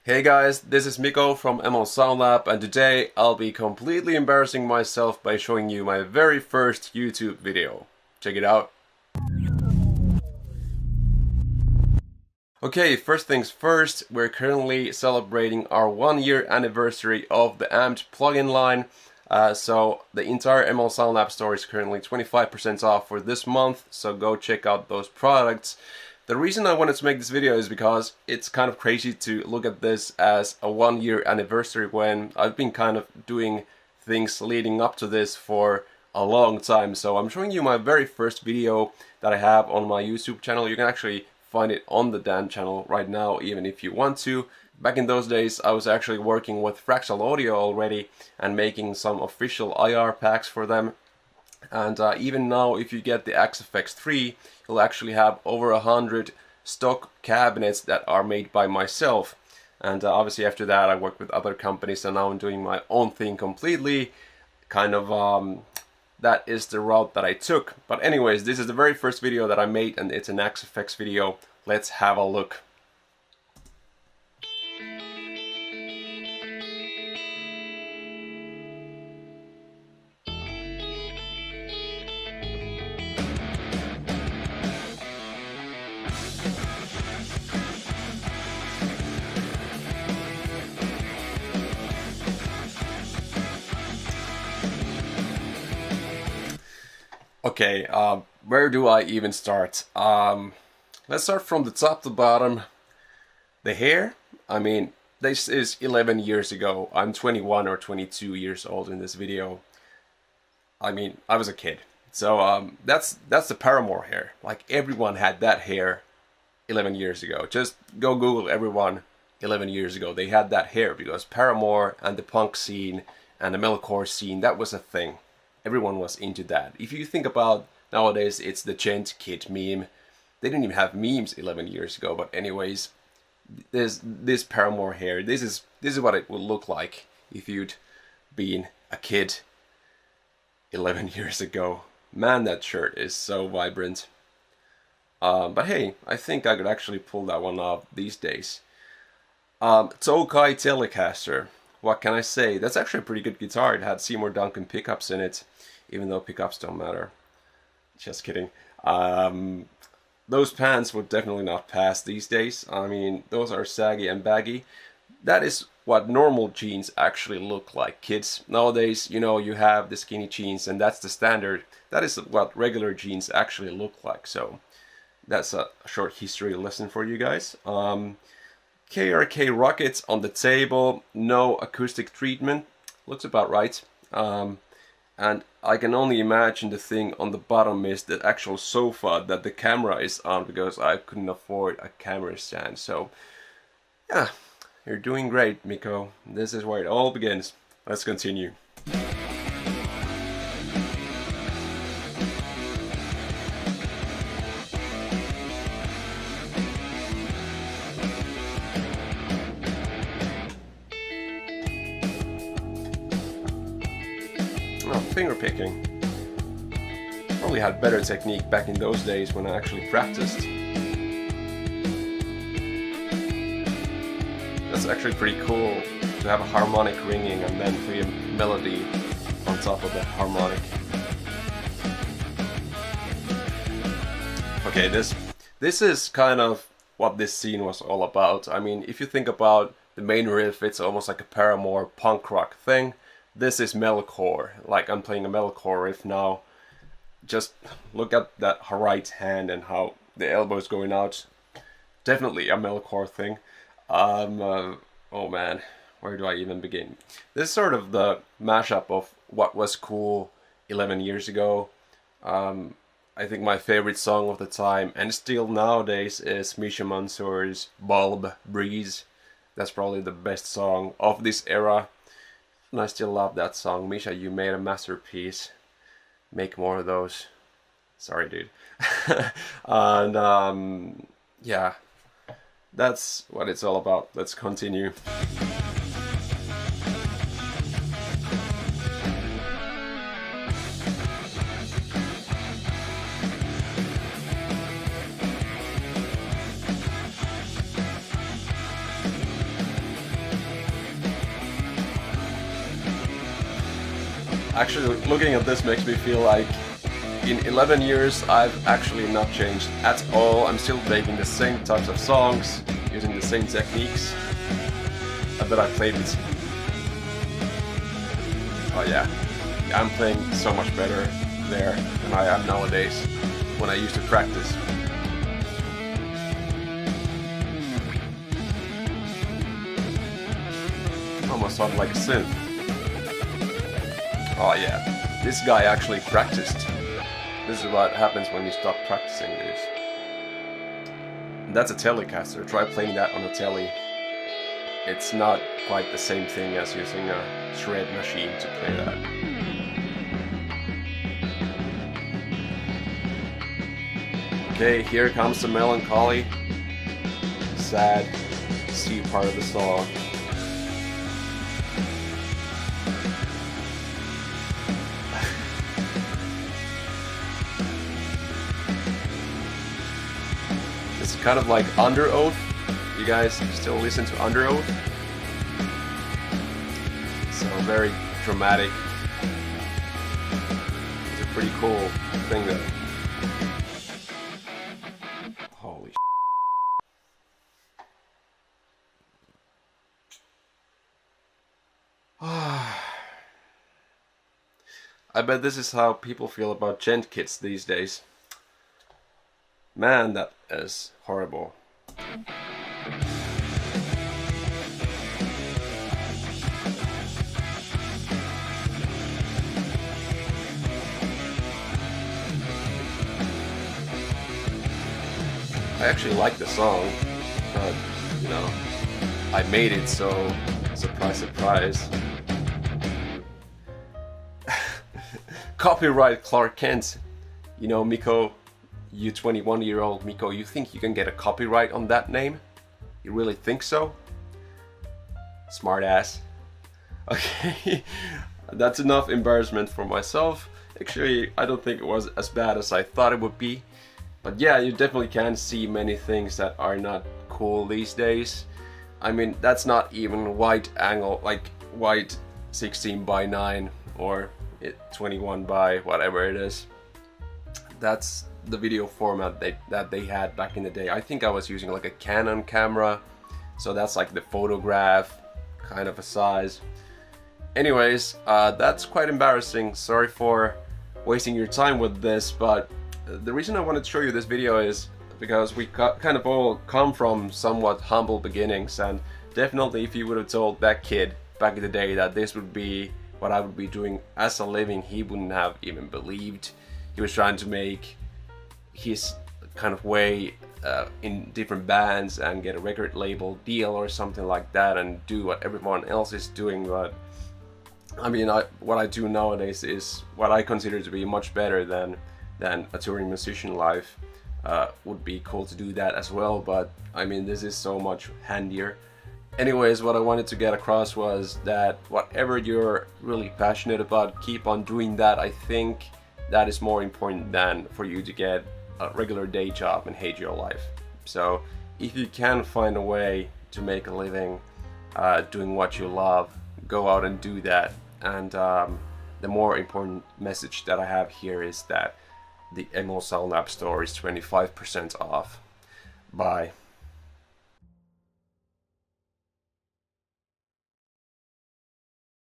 Hey guys, this is Miko from ML Sound Lab, and today I'll be completely embarrassing myself by showing you my very first YouTube video. Check it out. Okay, first things first, we're currently celebrating our 1 year anniversary of the Amped plugin line. So the entire ML Sound Lab store is currently 25% off for this month, so go check out those products. The reason I wanted to make this video is because it's kind of crazy to look at this as a 1 year anniversary when I've been kind of doing things leading up to this for a long time. So I'm showing you my very first video that I have on my YouTube channel. You can actually find it on the Dan channel right now, even if you want to. Back in those days, I was actually working with Fractal Audio already and making some official IR packs for them. And even now, if you get the XFX 3, you'll actually have over 100 stock cabinets that are made by myself. And obviously after that, I worked with other companies, and now I'm doing my own thing completely. Kind of, that is the route that I took. But anyways, this is the very first video that I made, and it's an XFX video. Let's have a look. Okay, where do I even start? Let's start from the top to bottom. The hair, I mean, this is 11 years ago. I'm 21 or 22 years old in this video. I mean, I was a kid. So that's the Paramore hair. Like, everyone had that hair 11 years ago. Just go Google everyone 11 years ago. They had that hair because Paramore and the punk scene and the metalcore scene, that was a thing. Everyone was into that. If you think about nowadays, it's the djent kid meme. They didn't even have memes 11 years ago, but anyways, there's this Paramore hair. This is what it would look like if you'd been a kid 11 years ago. Man, that shirt is so vibrant. But hey, I think I could actually pull that one off these days. Tokai Telecaster. What can I say? That's actually a pretty good guitar. It had Seymour Duncan pickups in it, even though pickups don't matter. Just kidding. Those pants would definitely not pass these days. I mean, those are saggy and baggy. That is what normal jeans actually look like, kids. Nowadays, you know, you have the skinny jeans, and that's the standard. That is what regular jeans actually look like. So that's a short history lesson for you guys. KRK Rockets on the table, no acoustic treatment, looks about right. And I can only imagine the thing on the bottom is the actual sofa that the camera is on, because I couldn't afford a camera stand. So yeah, you're doing great, Miko. This is where it all begins. Let's continue. Finger picking. Probably had better technique back in those days when I actually practiced. That's actually pretty cool to have a harmonic ringing and then play a melody on top of that harmonic. Okay, this is kind of what this scene was all about. I mean, if you think about the main riff, it's almost like a Paramore punk rock thing. This is metalcore, like I'm playing a metalcore riff now. Just look at that right hand and how the elbow is going out. Definitely a metalcore thing. Oh man, where do I even begin? This is sort of the mashup of what was cool 11 years ago. I think my favorite song of the time, and still nowadays, is Misha Mansour's Bulb Breeze. That's probably the best song of this era. And I still love that song. Misha, you made a masterpiece. Make more of those. Sorry, dude. And yeah, that's what it's all about. Let's continue. Actually, looking at this makes me feel like in 11 years I've actually not changed at all. I'm still making the same types of songs, using the same techniques that I played with. Oh yeah, I'm playing so much better there than I am nowadays when I used to practice. Almost sounded like a synth. Oh yeah, this guy actually practiced. This is what happens when you stop practicing this. That's a Telecaster. Try playing that on a telly. It's not quite the same thing as using a shred machine to play that. Okay, here comes the melancholy, sad C part of the song. It's kind of like Under Oath. You guys still listen to Under Oath? So very dramatic. It's a pretty cool thing though. Holy sh**. I bet this is how people feel about djent kits these days. Man, that is horrible. I actually like the song, but you know, I made it, so surprise, surprise. Copyright Clark Kent. You know, Miko, you 21-year-old Miko, you think you can get a copyright on that name? You really think so? Smart ass. Okay, that's enough embarrassment for myself. Actually, I don't think it was as bad as I thought it would be. But yeah, you definitely can see many things that are not cool these days. I mean, that's not even wide angle, like wide 16:9 or 21 by whatever it is. That's the video format that they had back in the day. I think I was using like a Canon camera, so that's like the photograph kind of a size. Anyways, that's quite embarrassing. Sorry for wasting your time with this, but the reason I wanted to show you this video is because we kind of all come from somewhat humble beginnings, and definitely if you would have told that kid back in the day that this would be what I would be doing as a living, he wouldn't have even believed. He was trying to make his kind of way in different bands and get a record label deal or something like that and do what everyone else is doing. But I mean, what I do nowadays is what I consider to be much better than a touring musician life. Would be cool to do that as well, but I mean, this is so much handier. Anyways, what I wanted to get across was that whatever you're really passionate about, keep on doing that. I think that is more important than for you to get a regular day job and hate your life. So if you can find a way to make a living doing what you love, go out and do that. And the more important message that I have here is that the Emo Sound App Store is 25% off. Bye.